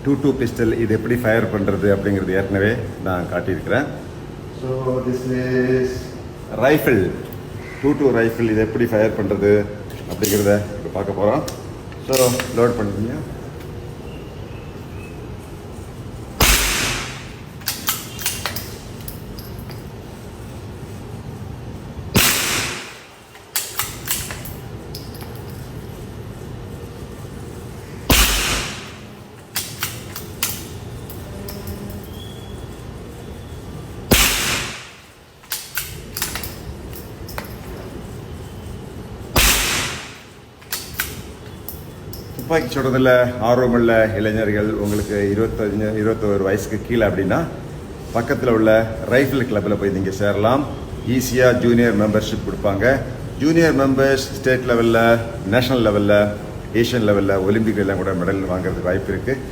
.22 pistol இது எப்படி fire பண்ணுறது அப்படிங்கிறது ஏற்கனவே நான் காட்டியிருக்கிறேன். So this is rifle, .22 rifle இது எப்படி ஃபயர் பண்ணுறது அப்படிங்கிறத இப்போ பார்க்க போகிறோம். ஸோ லோட் பண்ணிங்க. துப்பாக்கி சுடுறதில் ஆர்வமுள்ள இளைஞர்கள், உங்களுக்கு 21 வயசுக்கு கீழே அப்படின்னா பக்கத்தில் உள்ள ரைஃபிள் கிளப்பில் போய் நீங்கள் சேரலாம். ஈஸியாக ஜூனியர் மெம்பர்ஷிப் கொடுப்பாங்க. ஜூனியர் மெம்பர்ஸ் ஸ்டேட் லெவலில், நேஷனல் லெவலில், ஏஷியன் லெவலில், ஒலிம்பிக் எல்லாம் கூட மெடல் வாங்குறதுக்கு வாய்ப்பு இருக்குது.